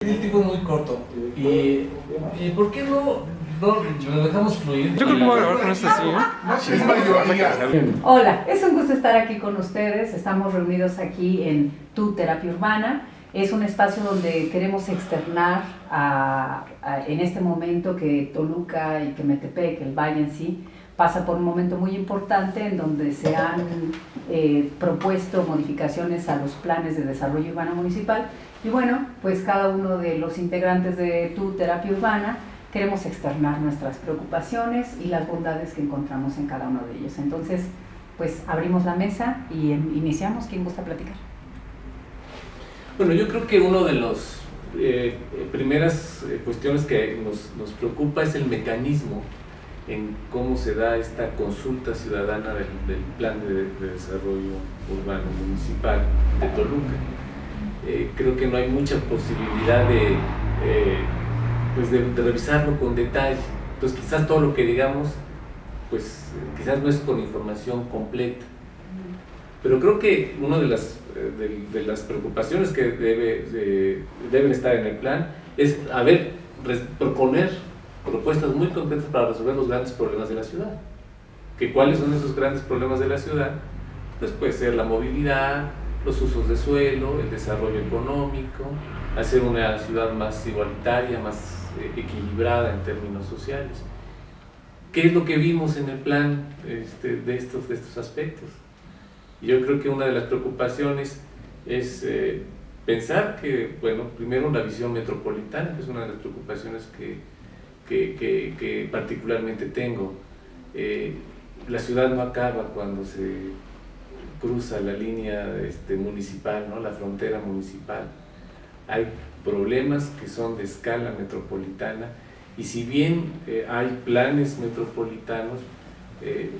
El tipo es muy corto. ¿Y por qué no lo dejamos fluir? Yo creo que voy a grabar con esta silla. Hola, es un gusto estar aquí con ustedes. Estamos reunidos aquí en Tu Terapia Urbana. Es un espacio donde queremos externar en este momento que Toluca y que Metepec, el valle en sí, pasa por un momento muy importante en donde se han propuesto modificaciones a los planes de desarrollo urbano municipal. Y bueno, pues cada uno de los integrantes de Tu Terapia Urbana queremos externar nuestras preocupaciones y las bondades que encontramos en cada uno de ellos. Entonces, pues abrimos la mesa y iniciamos. ¿Quién gusta platicar? Bueno, yo creo que una de las primeras cuestiones que nos preocupa es el mecanismo en cómo se da esta consulta ciudadana del Plan de Desarrollo Urbano Municipal de Toluca. Creo que no hay mucha posibilidad de revisarlo con detalle. Entonces quizás todo lo que digamos, pues quizás no es con información completa. Pero creo que una de las preocupaciones que deben estar en el plan es proponer propuestas muy concretas para resolver los grandes problemas de la ciudad. ¿Cuáles son esos grandes problemas de la ciudad? Pues puede ser la movilidad, los usos de suelo, el desarrollo económico, hacer una ciudad más igualitaria, más equilibrada en términos sociales. ¿Qué es lo que vimos en el plan de estos aspectos? Yo creo que una de las preocupaciones es pensar que, bueno, primero la visión metropolitana, que es una de las preocupaciones que particularmente tengo. La ciudad no acaba cuando se cruza la línea municipal, ¿no? La frontera municipal. Hay problemas que son de escala metropolitana y si bien hay planes metropolitanos,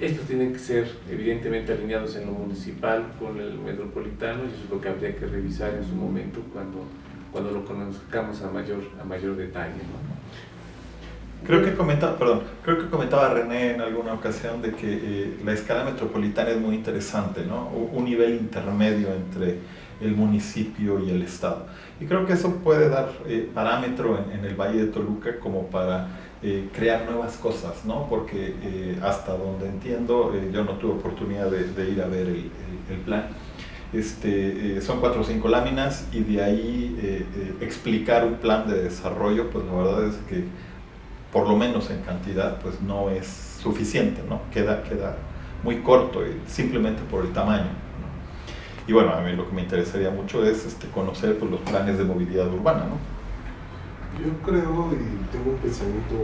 estos tienen que ser evidentemente alineados en lo municipal con el metropolitano, y eso es lo que habría que revisar en su momento cuando lo conozcamos a mayor detalle, ¿no? Creo que comentaba René en alguna ocasión de que la escala metropolitana es muy interesante, ¿no? Un nivel intermedio entre el municipio y el estado. Y creo que eso puede dar parámetro en el Valle de Toluca como para crear nuevas cosas, ¿no? Porque hasta donde entiendo, yo no tuve oportunidad de ir a ver el plan. Son 4 o 5 láminas y de ahí explicar un plan de desarrollo, pues la verdad es que por lo menos en cantidad, pues no es suficiente, ¿no? Queda muy corto simplemente por el tamaño, ¿no? Y bueno, a mí lo que me interesaría mucho es conocer pues, los planes de movilidad urbana, ¿no? Yo creo y tengo un pensamiento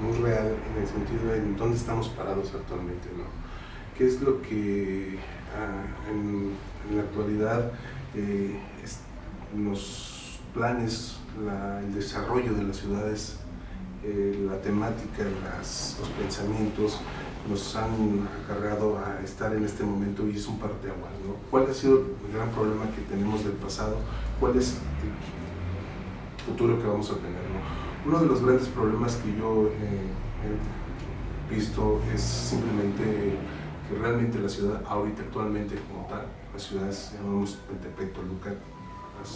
muy real en el sentido de en dónde estamos parados actualmente, ¿no? ¿Qué es lo que en la actualidad los planes, el desarrollo de las ciudades, la temática, los pensamientos nos han acarreado a estar en este momento y es un parteaguas, ¿no? ¿Cuál ha sido el gran problema que tenemos del pasado? ¿Cuál es el futuro que vamos a tener, ¿no? Uno de los grandes problemas que yo he visto es simplemente que realmente la ciudad ahorita actualmente como tal, las ciudades, llamamos Metepec, Toluca, las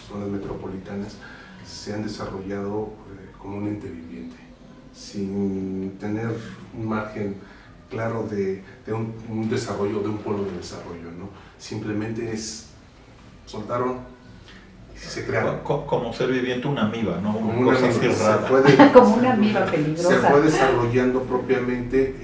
zonas metropolitanas, se han desarrollado como un ente viviente, sin tener un margen claro de un desarrollo, de un polo de desarrollo, ¿no? Simplemente soltaron y se crearon. Como ser viviente una amiba, ¿no? Como una amiba, como una amiba peligrosa. Se fue desarrollando propiamente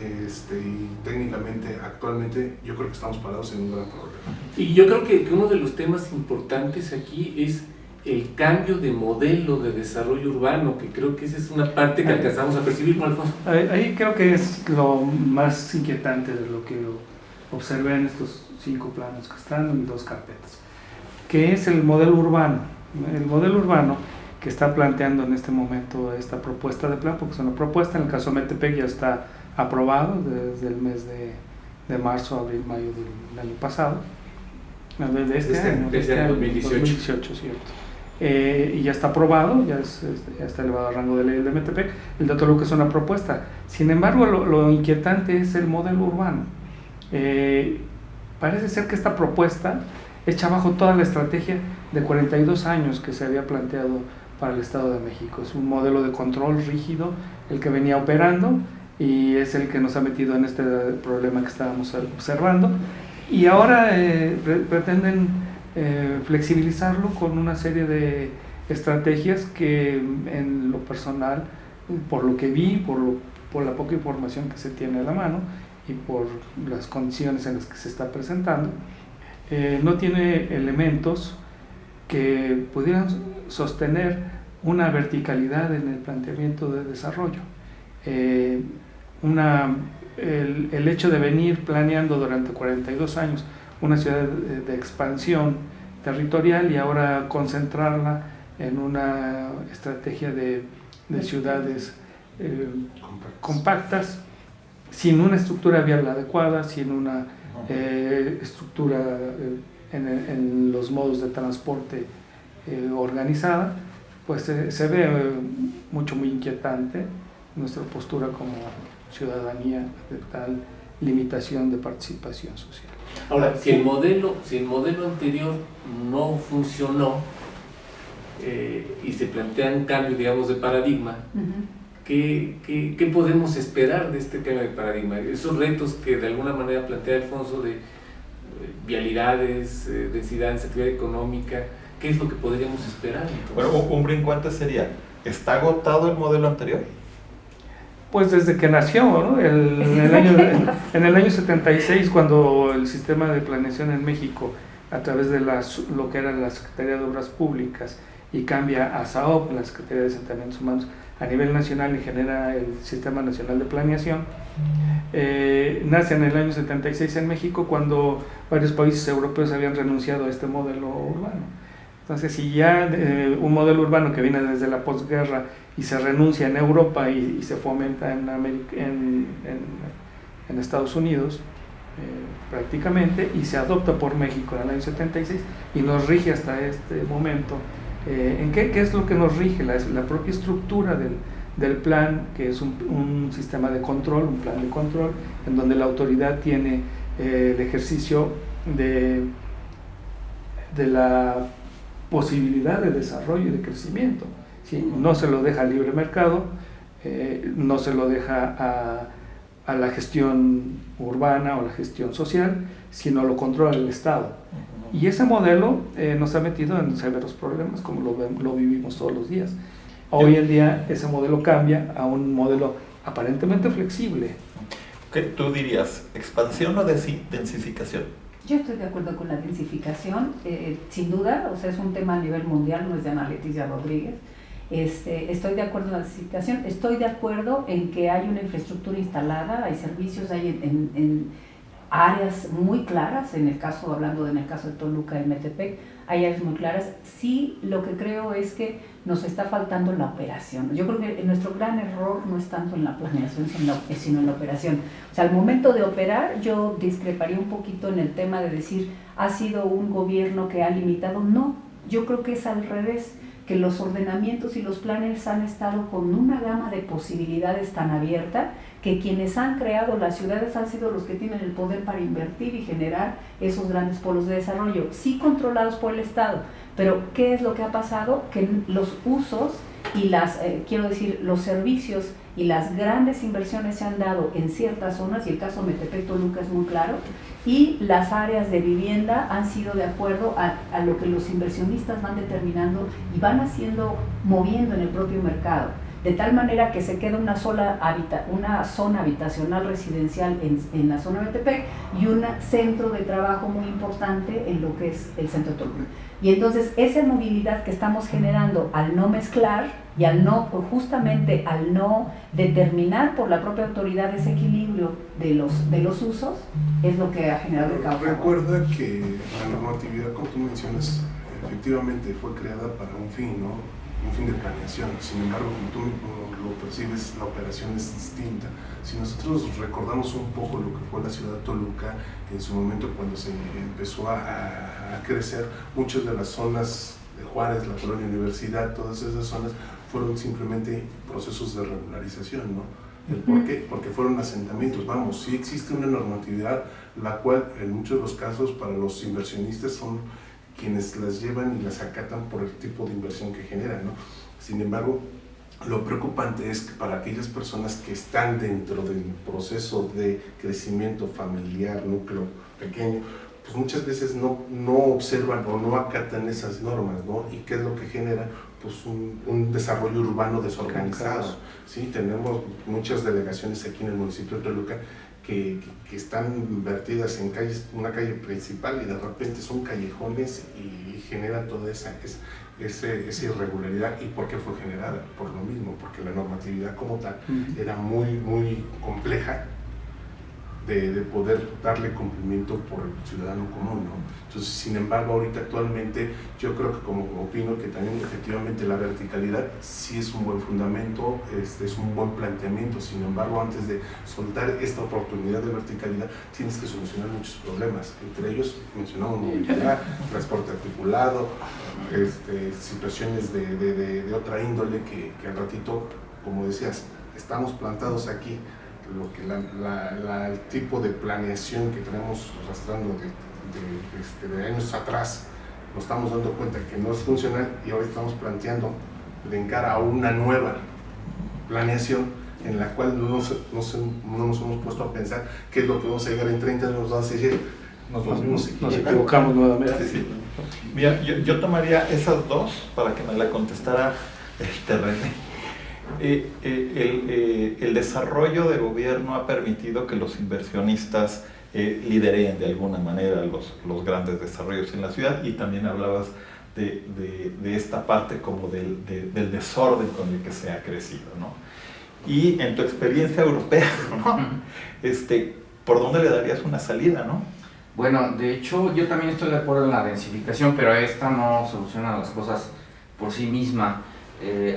y técnicamente, actualmente, yo creo que estamos parados en un gran problema. Y yo creo que uno de los temas importantes aquí es el cambio de modelo de desarrollo urbano, que creo que esa es una parte que alcanzamos a percibir, ¿no, Alfonso? Ahí creo que es lo más inquietante de lo que observé en estos 5 planos que están en 2 carpetas, que es el modelo urbano. El modelo urbano que está planteando en este momento esta propuesta de plan, porque es una propuesta, en el caso de Metepec ya está aprobado desde el mes de marzo, abril, mayo del año pasado, de este año, 2018, ¿cierto? Y ya está aprobado, ya está elevado al rango de ley de Metepec. El de Toluca es una propuesta. Sin embargo, lo inquietante es el modelo urbano. Parece ser que esta propuesta echa abajo toda la estrategia de 42 años que se había planteado para el Estado de México. Es un modelo de control rígido el que venía operando y es el que nos ha metido en este problema que estábamos observando. Y ahora pretenden flexibilizarlo con una serie de estrategias que en lo personal, por lo que vi, por la poca información que se tiene a la mano y por las condiciones en las que se está presentando, no tiene elementos que pudieran sostener una verticalidad en el planteamiento de desarrollo. El hecho de venir planeando durante 42 años una ciudad de expansión territorial y ahora concentrarla en una estrategia de ciudades compactas, sin una estructura vial adecuada, sin una estructura en los modos de transporte organizada, pues se ve muy inquietante nuestra postura como ciudadanía de tal limitación de participación social. Ahora, si el modelo anterior no funcionó y se plantea un cambio, digamos, de paradigma, ¿qué podemos esperar de este cambio de paradigma? Esos retos que de alguna manera plantea Alfonso de vialidades, densidades, actividad económica, ¿qué es lo que podríamos esperar? Entonces? Bueno, un brinco antes sería, ¿está agotado el modelo anterior? Pues desde que nació, ¿no? En el año 76, cuando el sistema de planeación en México, a través de lo que era la Secretaría de Obras Públicas, y cambia a SAOP, la Secretaría de Asentamientos Humanos, a nivel nacional y genera el Sistema Nacional de Planeación, nace en el año 76 en México, cuando varios países europeos habían renunciado a este modelo urbano. Entonces, si ya un modelo urbano que viene desde la posguerra y se renuncia en Europa y se fomenta en Estados Unidos, prácticamente, y se adopta por México en el año 76 y nos rige hasta este momento, ¿qué es lo que nos rige? La propia estructura del plan, que es un sistema de control, un plan de control, en donde la autoridad tiene el ejercicio de la posibilidad de desarrollo y de crecimiento, ¿sí? No se lo deja al libre mercado, no se lo deja a la gestión urbana o la gestión social, sino lo controla el Estado. Y ese modelo nos ha metido en severos problemas, como lo vivimos todos los días. Hoy en día ese modelo cambia a un modelo aparentemente flexible. ¿Qué tú dirías? ¿Expansión o densificación? Yo estoy de acuerdo con la densificación, sin duda, o sea, es un tema a nivel mundial, no es de Ana Leticia Rodríguez. Estoy de acuerdo en la densificación, estoy de acuerdo en que hay una infraestructura instalada, hay servicios, hay en áreas muy claras, hablando en el caso de Toluca y Metepec, hay áreas muy claras. Sí, lo que creo es que nos está faltando la operación. Yo creo que nuestro gran error no es tanto en la planeación, sino en la operación. O sea, al momento de operar, yo discreparía un poquito en el tema de decir, ha sido un gobierno que ha limitado. No, yo creo que es al revés, que los ordenamientos y los planes han estado con una gama de posibilidades tan abierta que quienes han creado las ciudades han sido los que tienen el poder para invertir y generar esos grandes polos de desarrollo, sí controlados por el Estado. Pero ¿qué es lo que ha pasado? Que los usos y los servicios y las grandes inversiones se han dado en ciertas zonas, y el caso Metepec Toluca es muy claro, y las áreas de vivienda han sido de acuerdo a lo que los inversionistas van determinando y van moviendo en el propio mercado, de tal manera que se queda una zona habitacional residencial en la zona de Metepec y un centro de trabajo muy importante en lo que es el centro de Toluca. Y entonces esa movilidad que estamos generando al no mezclar y justamente al no determinar por la propia autoridad ese equilibrio de los usos, es lo que ha generado el caos. Recuerda que la normatividad, como tú mencionas, efectivamente fue creada para un fin, ¿no? Un fin de planeación. Sin embargo, como tú lo percibes, la operación es distinta. Si nosotros recordamos un poco lo que fue la ciudad de Toluca en su momento, cuando se empezó a crecer, muchas de las zonas de Juárez, la colonia Universidad, todas esas zonas fueron simplemente procesos de regularización, ¿no? ¿Por qué? Porque fueron asentamientos. Vamos, sí existe una normatividad, la cual en muchos de los casos para los inversionistas son quienes las llevan y las acatan por el tipo de inversión que generan, ¿no? Sin embargo, lo preocupante es que para aquellas personas que están dentro del proceso de crecimiento familiar, núcleo pequeño, pues muchas veces no observan o no acatan esas normas, ¿no? ¿Y qué es lo que genera? Pues un desarrollo urbano desorganizado, ¿sí? Tenemos muchas delegaciones aquí en el municipio de Toluca que están vertidas en calles, una calle principal, y de repente son callejones y generan toda esa irregularidad. ¿Y por qué fue generada? Por lo mismo, porque la normatividad como tal era muy compleja de poder darle cumplimiento por el ciudadano común, ¿no? Entonces, sin embargo, ahorita actualmente yo creo que, como opino, que también efectivamente la verticalidad sí es un buen fundamento, es un buen planteamiento. Sin embargo, antes de soltar esta oportunidad de verticalidad, tienes que solucionar muchos problemas. Entre ellos mencionamos movilidad, transporte articulado, situaciones de otra índole que al ratito, como decías, estamos plantados aquí. Lo que el tipo de planeación que tenemos arrastrando de años atrás, nos estamos dando cuenta que no es funcional, y ahora estamos planteando de encara a una nueva planeación en la cual no nos hemos puesto a pensar qué es lo que vamos a llegar en 30 años, nos equivocamos nuevamente. Sí. Mira, yo tomaría esas dos para que me la contestara René. El desarrollo de gobierno ha permitido que los inversionistas lideren de alguna manera los grandes desarrollos en la ciudad, y también hablabas de esta parte como del desorden con el que se ha crecido, ¿no? Y en tu experiencia europea, ¿no? ¿Por dónde le darías una salida, no? Bueno, de hecho yo también estoy de acuerdo en la densificación, pero esta no soluciona las cosas por sí misma.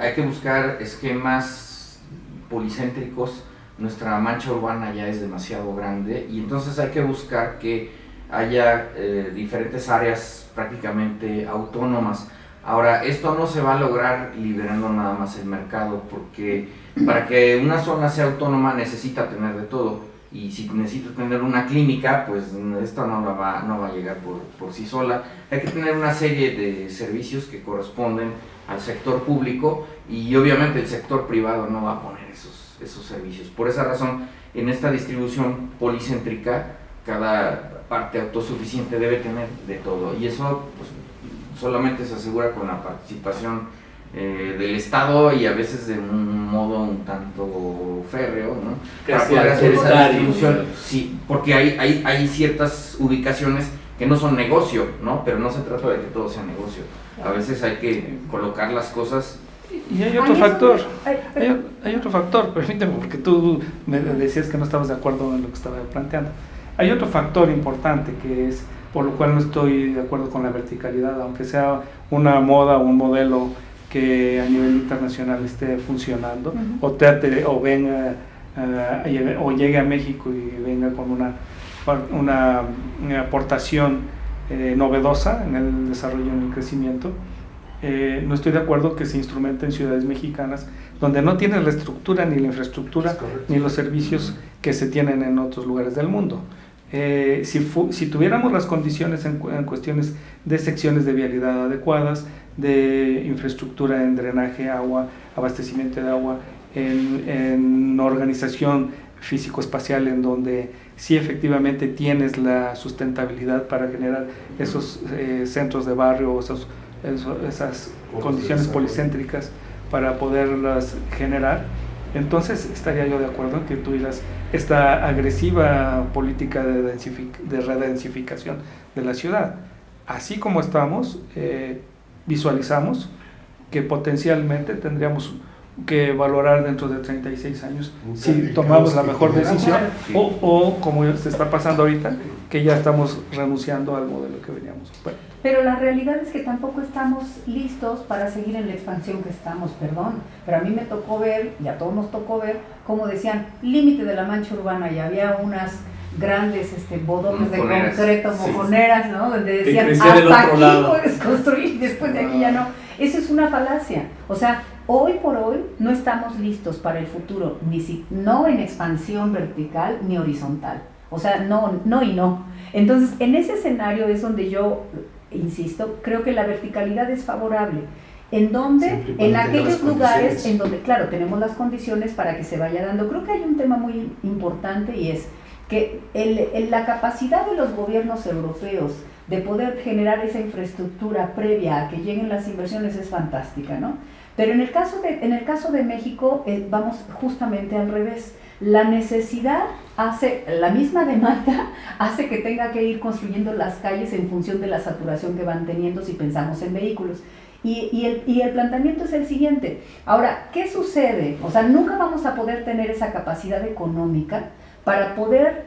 Hay que buscar esquemas policéntricos. Nuestra mancha urbana ya es demasiado grande, y entonces hay que buscar que haya diferentes áreas prácticamente autónomas. Ahora, esto no se va a lograr liberando nada más el mercado, porque para que una zona sea autónoma necesita tener de todo, y si necesita tener una clínica, pues esto no va a llegar por sí sola. Hay que tener una serie de servicios que corresponden al sector público, y obviamente el sector privado no va a poner esos servicios. Por esa razón, en esta distribución policéntrica, cada parte autosuficiente debe tener de todo, y eso pues, solamente se asegura con la participación del Estado, y a veces de un modo un tanto férreo, ¿no? Para poder hacer esa distribución. Sí, porque hay ciertas ubicaciones que no son negocio, ¿no? Pero no se trata de que todo sea negocio. A veces hay que colocar las cosas. Y hay otro factor, hay otro factor, permíteme, porque tú me decías que no estabas de acuerdo en lo que estaba planteando. Hay otro factor importante, que es por lo cual no estoy de acuerdo con la verticalidad, aunque sea una moda o un modelo que a nivel internacional esté funcionando, o venga o llegue a México y venga con una aportación novedosa en el desarrollo y en el crecimiento. No estoy de acuerdo que se instrumente en ciudades mexicanas donde no tiene la estructura ni la infraestructura ni los servicios que se tienen en otros lugares del mundo. Si tuviéramos las condiciones en cuestiones de secciones de vialidad adecuadas, de infraestructura en drenaje, agua, abastecimiento de agua, en organización físico-espacial, en donde sí efectivamente tienes la sustentabilidad para generar esos centros de barrio, esas condiciones policéntricas para poderlas generar, entonces estaría yo de acuerdo en que tuvieras esta agresiva política de redensificación de la ciudad. Así como estamos, visualizamos que potencialmente tendríamos que valorar dentro de 36 años si tomamos la mejor decisión, o como se está pasando ahorita, que ya estamos renunciando al modelo que veníamos. Bueno. Pero la realidad es que tampoco estamos listos para seguir en la expansión que estamos, perdón, pero a mí me tocó ver, y a todos nos tocó ver, como decían, límite de la mancha urbana, y había unas grandes bodones de concreto, mojoneras, ¿no? Donde decían, hasta aquí puedes construir, después de aquí ya no. Eso es una falacia. O sea, hoy por hoy no estamos listos para el futuro, no en expansión vertical ni horizontal. O sea, no y no. Entonces, en ese escenario es donde yo, insisto, creo que la verticalidad es favorable. en donde, en aquellos lugares en condiciones. donde, claro, tenemos las condiciones para que se vaya dando. Creo que hay un tema muy importante y es que la capacidad de los gobiernos europeos de poder generar esa infraestructura previa a que lleguen las inversiones es fantástica, ¿no? Pero en el caso de México vamos justamente al revés. La necesidad hace, la misma demanda hace que tenga que ir construyendo las calles en función de la saturación que van teniendo si pensamos en vehículos. Y el planteamiento es el siguiente. Ahora, ¿qué sucede? O sea, nunca vamos a poder tener esa capacidad económica para poder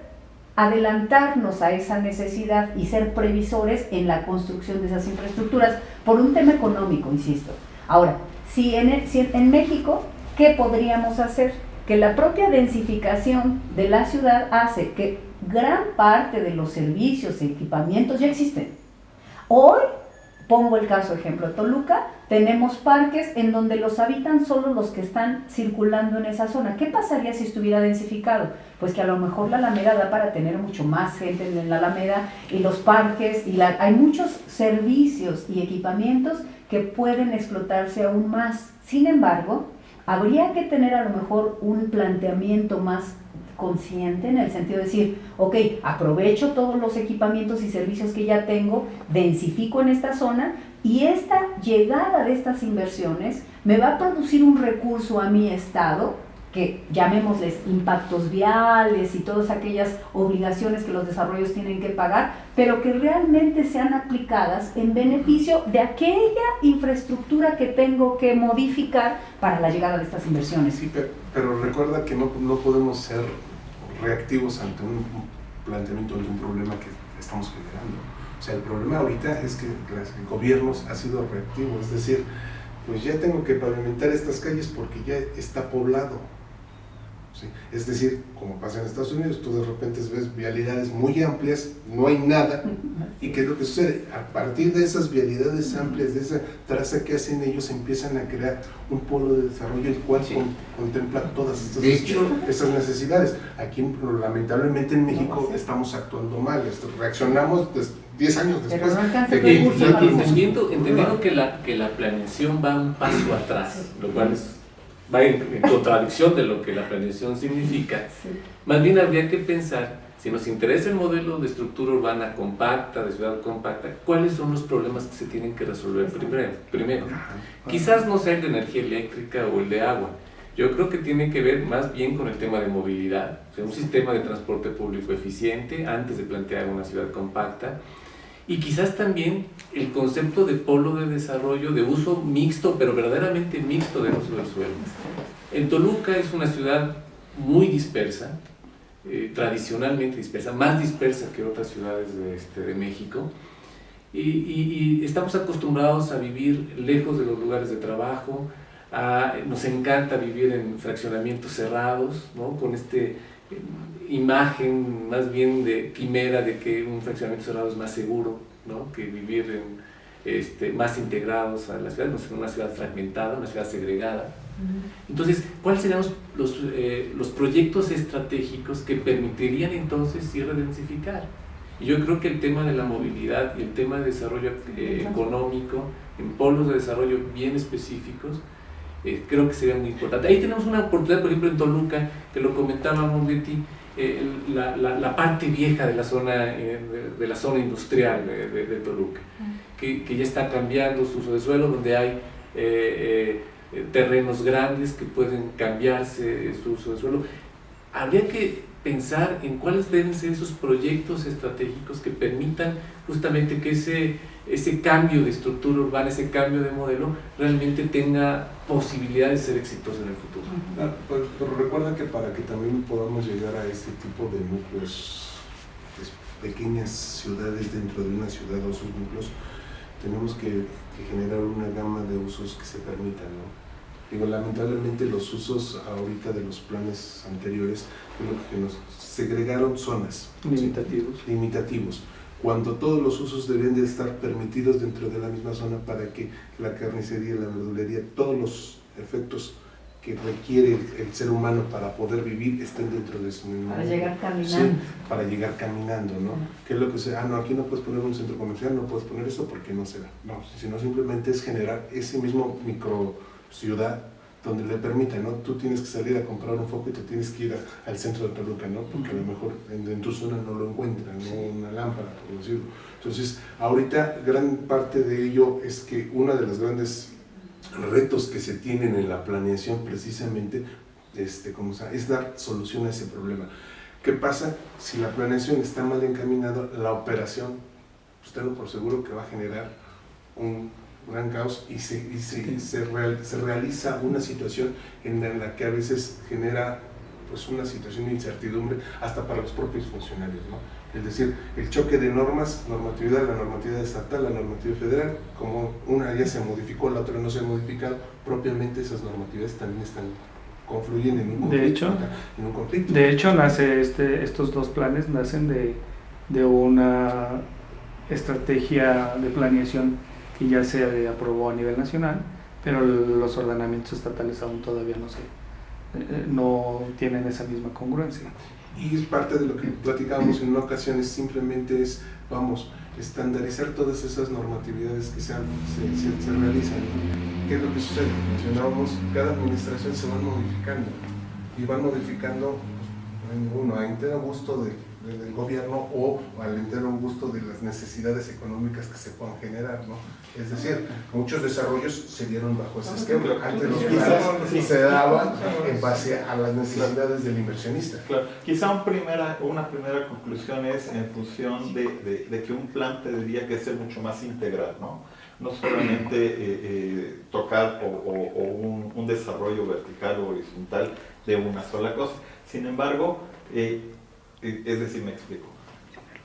adelantarnos a esa necesidad y ser previsores en la construcción de esas infraestructuras por un tema económico, insisto. Ahora, si en México, ¿qué podríamos hacer? Que la propia densificación de la ciudad hace que gran parte de los servicios y equipamientos ya existen. Hoy, pongo el caso ejemplo de Toluca, tenemos parques en donde los habitan solo los que están circulando en esa zona. ¿Qué pasaría si estuviera densificado? Pues que a lo mejor la Alameda da para tener mucho más gente en la Alameda y los parques, hay muchos servicios y equipamientos que pueden explotarse aún más. Sin embargo, habría que tener a lo mejor un planteamiento más consciente en el sentido de decir, ok, aprovecho todos los equipamientos y servicios que ya tengo, densifico en esta zona y esta llegada de estas inversiones me va a producir un recurso a mi estado, que llamémosles impactos viales y todas aquellas obligaciones que los desarrollos tienen que pagar, pero que realmente sean aplicadas en beneficio de aquella infraestructura que tengo que modificar para la llegada de estas inversiones. Sí, pero recuerda que no podemos ser reactivos ante un planteamiento, ante un problema que estamos generando. O sea, el problema ahorita es que el gobierno ha sido reactivo, es decir, pues ya tengo que pavimentar estas calles porque ya está poblado. ¿Sí? Es decir, como pasa en Estados Unidos, tú de repente ves vialidades muy amplias, no hay nada, y ¿qué es lo que sucede? A partir de esas vialidades amplias, de esa traza que hacen ellos, empiezan a crear un polo de desarrollo el cual contempla todas estas necesidades. Aquí, lamentablemente en México, estamos actuando mal, reaccionamos 10 años después. Pero no alcanza el de que- recurso. Entendiendo que la planeación va un paso atrás, lo cual va en contradicción de lo que la planeación significa, más bien habría que pensar, si nos interesa el modelo de estructura urbana compacta, de ciudad compacta, ¿cuáles son los problemas que se tienen que resolver primero? Quizás no sea el de energía eléctrica o el de agua. Yo creo que tiene que ver más bien con el tema de movilidad, o sea, un sistema de transporte público eficiente antes de plantear una ciudad compacta. Y quizás también el concepto de polo de desarrollo de uso mixto, pero verdaderamente mixto del uso del suelo. En Toluca es una ciudad muy dispersa, tradicionalmente dispersa, más dispersa que otras ciudades de México, y estamos acostumbrados a vivir lejos de los lugares de trabajo, nos encanta vivir en fraccionamientos cerrados, ¿no? Con imagen más bien de quimera de que un fraccionamiento cerrado es más seguro, ¿no? Que vivir más integrados a la ciudad, no ser una ciudad fragmentada, una ciudad segregada. Entonces, ¿cuáles serían los proyectos estratégicos que permitirían entonces ir a densificar? Y yo creo que el tema de la movilidad y el tema de desarrollo económico en polos de desarrollo bien específicos, creo que sería muy importante. Ahí tenemos una oportunidad, por ejemplo, en Toluca, que lo comentábamos, Betty, la parte vieja de la zona industrial de Toluca, que ya está cambiando su uso de suelo, donde hay terrenos grandes que pueden cambiarse su uso de suelo. Habría que pensar en cuáles deben ser esos proyectos estratégicos que permitan justamente que ese cambio de estructura urbana, ese cambio de modelo, realmente tenga posibilidades de ser exitoso en el futuro. Pero recuerda que para que también podamos llegar a este tipo de núcleos, pequeñas ciudades dentro de una ciudad o sus núcleos, tenemos que generar una gama de usos que se permitan, ¿no? Digo, lamentablemente los usos ahorita de los planes anteriores que nos segregaron zonas limitativos, cuando todos los usos deberían de estar permitidos dentro de la misma zona para que la carnicería, la verdulería, todos los efectos que requiere el ser humano para poder vivir estén dentro de su mismo. Para llegar caminando. Sí, para llegar caminando, ¿no? ¿Qué es lo que se no, aquí no puedes poner un centro comercial, no puedes poner eso porque no se da. No, sino simplemente es generar ese mismo micro ciudad donde le permita, ¿no? Tú tienes que salir a comprar un foco y te tienes que ir al centro de Toluca, ¿no? Porque a lo mejor en tu zona no lo encuentran, ¿no? Una lámpara, por decirlo. Entonces, ahorita gran parte de ello es que una de las grandes retos que se tienen en la planeación precisamente es dar solución a ese problema. ¿Qué pasa? Si la planeación está mal encaminada, la operación, pues tengo por seguro que va a generar un gran caos y se realiza una situación en la que a veces genera pues una situación de incertidumbre hasta para los propios funcionarios, ¿no? Es decir, el choque de normas, normatividad, la normatividad estatal, la normatividad federal, como una ya se modificó, la otra no se ha modificado, propiamente esas normatividades también confluyen en un conflicto. De hecho, estos dos planes nacen de una estrategia de planeación que ya se aprobó a nivel nacional, pero los ordenamientos estatales aún todavía no tienen esa misma congruencia. Y es parte de lo que platicábamos en una ocasión, simplemente estandarizar todas esas normatividades que se realizan. ¿Qué es lo que sucede? Mencionábamos, cada administración se va modificando y van modificando a entero gusto del gobierno o al entero gusto de las necesidades económicas que se puedan generar, ¿no? Es decir, muchos desarrollos se dieron bajo ese esquema. Antes los planes se daban en base a las necesidades del inversionista. Claro. Quizá una primera conclusión es en función de que un plan tendría que ser mucho más integral, ¿no? No solamente tocar un desarrollo vertical o horizontal de una sola cosa. Sin embargo, es decir, me explico.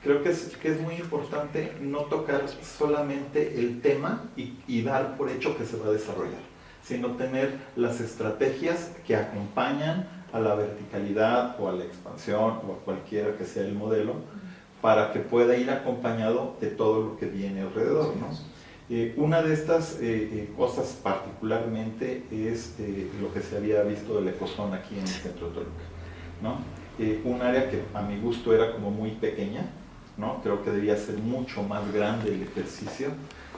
Creo que es muy importante no tocar solamente el tema y dar por hecho que se va a desarrollar, sino tener las estrategias que acompañan a la verticalidad o a la expansión o a cualquiera que sea el modelo, para que pueda ir acompañado de todo lo que viene alrededor, ¿no? Una de estas cosas particularmente es lo que se había visto del ecozona aquí en el centro de Toluca, ¿no? Un área que a mi gusto era como muy pequeña, ¿no? Creo que debía ser mucho más grande el ejercicio,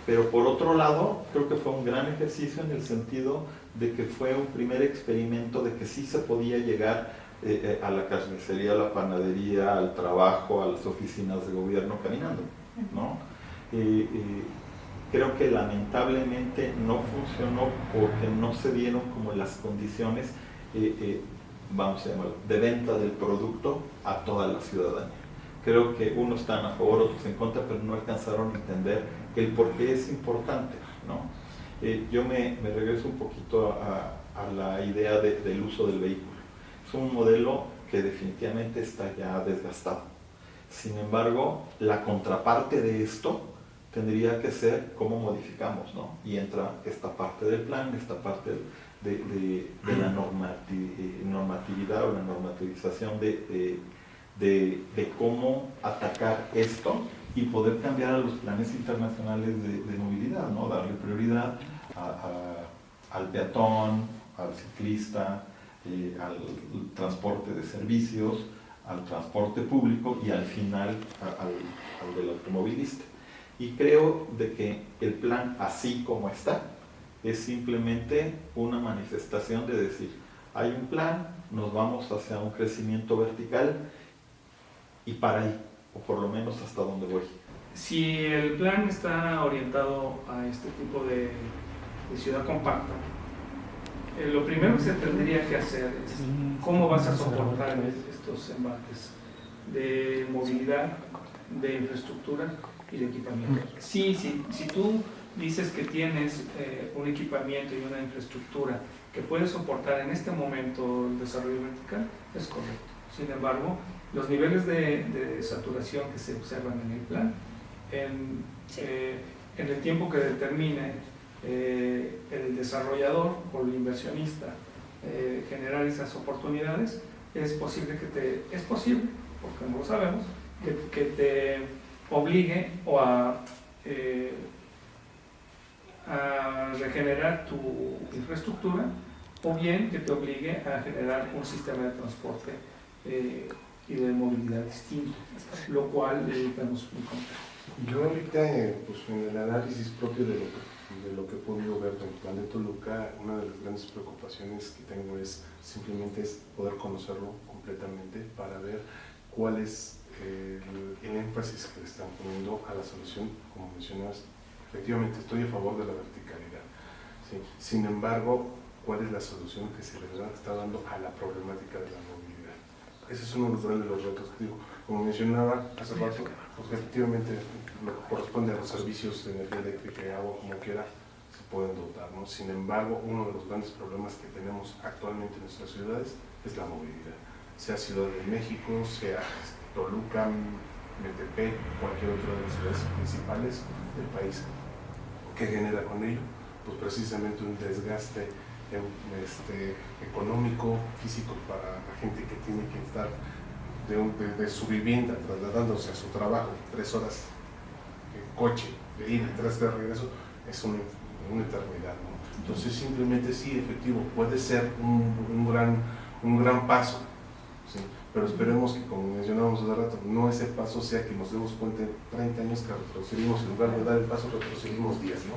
pero por otro lado creo que fue un gran ejercicio en el sentido de que fue un primer experimento de que sí se podía llegar a la carnicería, a la panadería, al trabajo, a las oficinas de gobierno caminando, ¿no? Creo que lamentablemente no funcionó porque no se dieron como las condiciones vamos a llamarlo, de venta del producto a toda la ciudadanía. Creo que unos están a favor, otros en contra, pero no alcanzaron a entender el por qué es importante, ¿no? Yo me regreso un poquito a la idea del uso del vehículo. Es un modelo que definitivamente está ya desgastado. Sin embargo, la contraparte de esto tendría que ser cómo modificamos, ¿no? Y entra esta parte del plan, esta parte de la normatividad o la normativización de cómo atacar esto y poder cambiar a los planes internacionales de movilidad, ¿no? Darle prioridad al peatón, al ciclista, al transporte de servicios, al transporte público y al final al del automovilista. Y creo de que el plan así como está es simplemente una manifestación de decir, hay un plan, nos vamos hacia un crecimiento vertical y para ahí, o por lo menos hasta donde voy. Si el plan está orientado a este tipo de ciudad compacta, lo primero que se tendría que hacer es cómo vas a soportar estos embates de movilidad, de infraestructura y de equipamiento. Si tú dices que tienes un equipamiento y una infraestructura que puede soportar en este momento el desarrollo vertical, es correcto. Sin embargo, los niveles de saturación que se observan en el plan, en el tiempo que determine el desarrollador o el inversionista generar esas oportunidades, es posible, porque no lo sabemos, que te obligue o a regenerar tu infraestructura o bien que te obligue a generar un sistema de transporte y de movilidad distinto, lo cual vemos muy complejo. Yo ahorita, pues en el análisis propio de lo que he podido ver del plan de Toluca, una de las grandes preocupaciones que tengo es simplemente poder conocerlo completamente para ver cuál es el énfasis que le están poniendo a la solución. Como mencionas, efectivamente estoy a favor de la verticalidad, ¿sí? Sin embargo, ¿cuál es la solución que se le está dando a la problemática de la movilidad? Ese es uno de los retos. Digo, como mencionaba hace rato, pues efectivamente lo que corresponde a los servicios de energía eléctrica y agua, como quiera, se pueden dotar, ¿no? Sin embargo, uno de los grandes problemas que tenemos actualmente en nuestras ciudades es la movilidad, sea Ciudad de México, sea Toluca, Metepec, cualquier otra de las ciudades principales del país. ¿Qué genera con ello? Pues precisamente un desgaste económico, físico para la gente que tiene que estar de su vivienda trasladándose a su trabajo 3 horas en coche, de ida y 3 de regreso, es una eternidad, ¿no? Entonces simplemente sí, efectivo, puede ser un gran paso, ¿sí? Pero esperemos que, como mencionábamos hace rato, no ese paso sea que nos demos cuenta en 30 años que retrocedimos, en lugar de dar el paso retrocedimos 10, ¿no?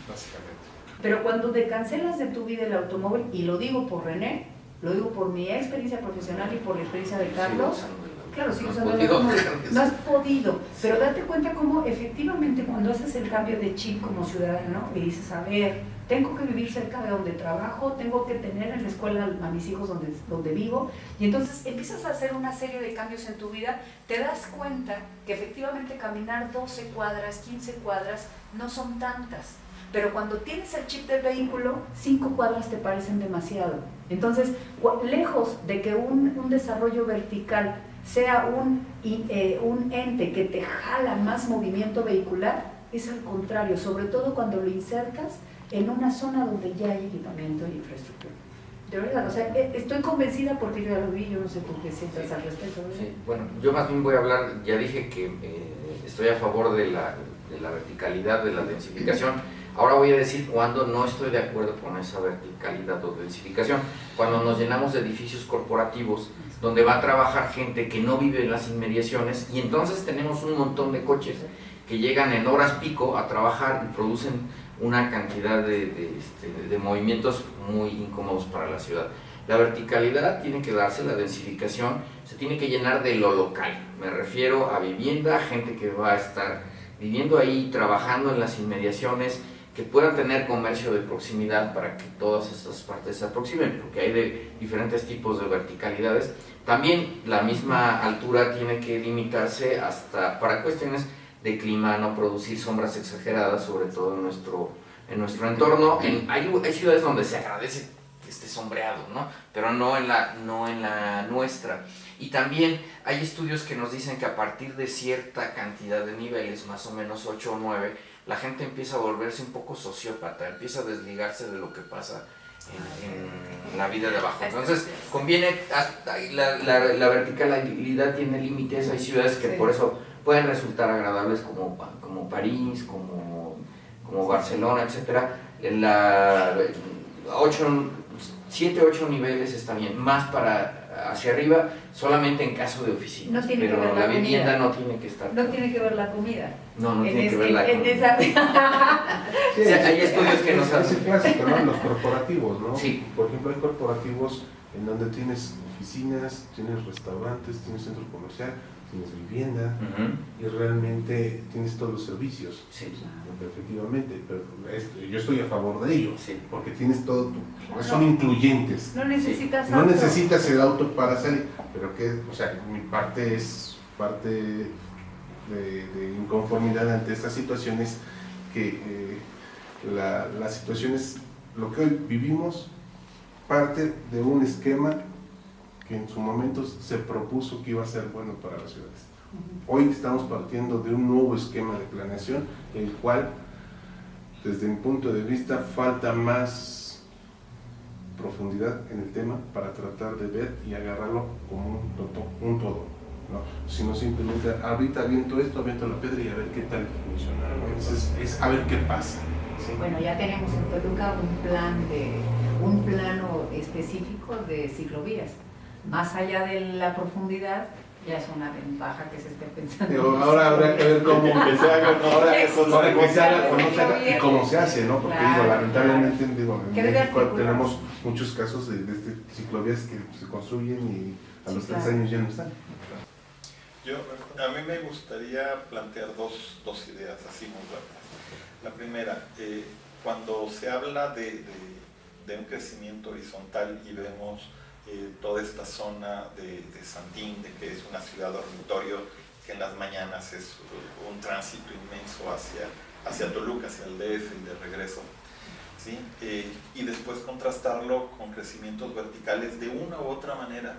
Básicamente. Pero cuando te cancelas de tu vida el automóvil, y lo digo por René, lo digo por mi experiencia profesional y por la experiencia de Carlos, claro, sí, no has podido, pero date cuenta cómo efectivamente cuando haces el cambio de chip como ciudadano y dices, a ver, tengo que vivir cerca de donde trabajo, tengo que tener en la escuela a mis hijos donde vivo, y entonces empiezas a hacer una serie de cambios en tu vida, te das cuenta que efectivamente caminar 12 cuadras, 15 cuadras no son tantas. Pero cuando tienes el chip del vehículo, 5 cuadras te parecen demasiado. Entonces, lejos de que un desarrollo vertical sea un ente que te jala más movimiento vehicular, es al contrario, sobre todo cuando lo insertas en una zona donde ya hay equipamiento y infraestructura. De verdad, o sea, estoy convencida porque yo ya lo vi, yo no sé por qué sientas al respecto. Sí, bueno, yo más bien voy a hablar, ya dije que estoy a favor de la verticalidad, de la densificación. Ahora voy a decir cuando no estoy de acuerdo con esa verticalidad o densificación. Cuando nos llenamos de edificios corporativos donde va a trabajar gente que no vive en las inmediaciones, y entonces tenemos un montón de coches que llegan en horas pico a trabajar y producen una cantidad de movimientos muy incómodos para la ciudad. La verticalidad tiene que darse, la densificación se tiene que llenar de lo local. Me refiero a vivienda, gente que va a estar viviendo ahí, trabajando en las inmediaciones, que puedan tener comercio de proximidad para que todas estas partes se aproximen, porque hay de diferentes tipos de verticalidades. También la misma altura tiene que limitarse hasta para cuestiones de clima, no producir sombras exageradas, sobre todo en nuestro entorno. Hay ciudades donde se agradece que esté sombreado, ¿no? Pero no en la nuestra. Y también hay estudios que nos dicen que a partir de cierta cantidad de niveles, más o menos 8 o 9, la gente empieza a volverse un poco sociópata, empieza a desligarse de lo que pasa en la vida de abajo. Entonces, conviene, la verticalidad tiene límites, hay ciudades que por eso pueden resultar agradables como París, como Barcelona, etc. 7 o 8 niveles está bien, más para hacia arriba solamente en caso de oficinas, no tiene pero que ver la comida. vivienda no tiene que estar. No tiene que ver la comida. No tiene que ver la comida. Sí, hay estudios que nos hacen. Es el clásico, ¿no? Los corporativos, ¿no? Sí. Por ejemplo, hay corporativos en donde tienes oficinas, tienes restaurantes, tienes centro comercial, tienes vivienda, y realmente tienes todos los servicios. Sí. Efectivamente, pero yo estoy a favor de ello, Sí. porque tienes todo, son incluyentes. No necesitas No auto. necesitas el auto para salir, pero que, o sea, mi parte es parte de inconformidad ante estas situaciones, que las situaciones, lo que hoy vivimos, parte de un esquema que en su momento se propuso que iba a ser bueno para las ciudades. Hoy estamos partiendo de un nuevo esquema de planeación, el cual, desde mi punto de vista, falta más profundidad en el tema para tratar de ver y agarrarlo como un todo, ¿no? Sino simplemente, ahorita aviento la piedra y a ver qué tal funciona, ¿no? Entonces, es a ver qué pasa, ¿sí? Bueno, ya tenemos en Toluca un plan un plano específico de ciclovías. Más allá de la profundidad, ya es una ventaja que se esté pensando. Pero ahora habrá que ver cómo que se haga, ahora eso no para que se haga, Claro, cómo se haga y cómo se hace, ¿no? Porque claro, digo, lamentablemente claro. digo, en Que debe México articular. tenemos muchos casos de ciclovías que se construyen y a los 3 claro. años ya no están. A mí me gustaría plantear dos ideas así muy rápidas. La primera, cuando se habla de un crecimiento horizontal y vemos toda esta zona de Santín, de que es una ciudad dormitorio, que en las mañanas es un tránsito inmenso hacia Toluca, hacia el DF y de regreso, ¿sí? Y después contrastarlo con crecimientos verticales de una u otra manera.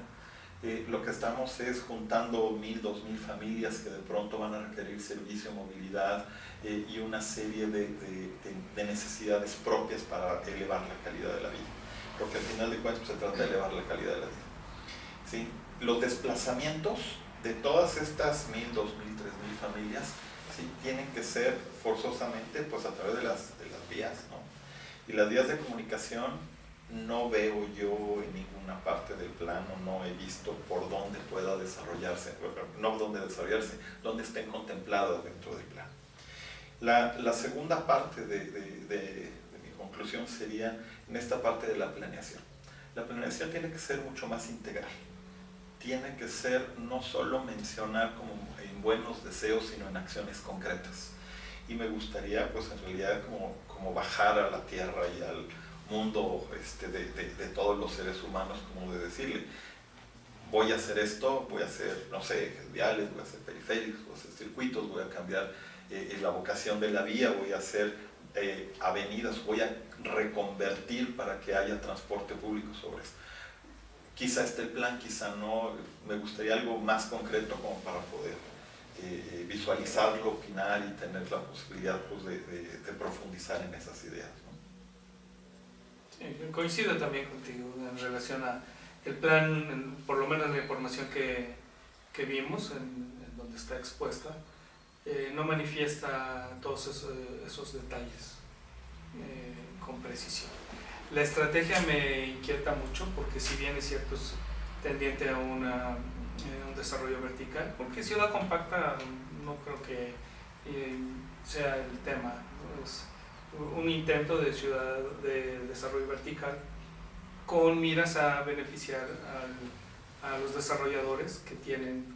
Lo que estamos es juntando 1,000, 2,000 familias que de pronto van a requerir servicio, movilidad y una serie de necesidades propias para elevar la calidad de la vida. Porque al final de cuentas pues, se trata de elevar la calidad de la vida. ¿Sí? Los desplazamientos de todas estas 1,000, 2,000, 3,000 familias, ¿sí? Tienen que ser forzosamente pues, a través de las vías, ¿no? Y las vías de comunicación no veo yo en ninguna parte del plano, no he visto por dónde pueda desarrollarse, no dónde desarrollarse, dónde estén contempladas dentro del plan. La segunda parte de mi conclusión sería en esta parte de la planeación. La planeación tiene que ser mucho más integral. Tiene que ser no solo mencionar como en buenos deseos, sino en acciones concretas. Y me gustaría, pues en realidad, como bajar a la tierra y al mundo de todos los seres humanos, como de decirle, voy a hacer esto, voy a hacer, no sé, viales, voy a hacer periféricos, voy a hacer circuitos, voy a cambiar la vocación de la vía, voy a hacer avenidas, voy a reconvertir para que haya transporte público sobre esto. Quizá esté el plan, quizá no, me gustaría algo más concreto como para poder visualizarlo, opinar y tener la posibilidad pues, de profundizar en esas ideas, ¿no? Sí, coincido también contigo en relación a el plan, por lo menos la información que vimos, en donde está expuesta, no manifiesta todos esos detalles con precisión. La estrategia me inquieta mucho porque si bien es cierto es tendiente a un desarrollo vertical, porque ciudad compacta no creo que sea el tema, ¿no? Es un intento de ciudad de desarrollo vertical con miras a beneficiar a los desarrolladores que tienen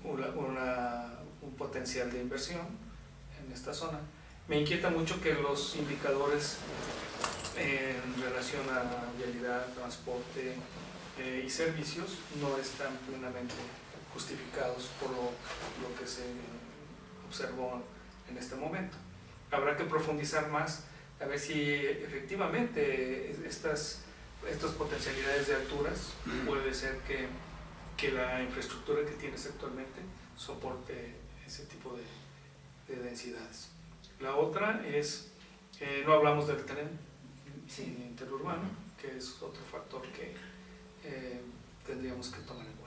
un potencial de inversión en esta zona. Me inquieta mucho que los indicadores en relación a vialidad, transporte y servicios no están plenamente justificados por lo que se observó en este momento. Habrá que profundizar más a ver si efectivamente estas potencialidades de alturas puede ser que la infraestructura que tienes actualmente soporte ese tipo de densidades. La otra es, no hablamos del tren interurbano, que es otro factor que tendríamos que tomar en cuenta.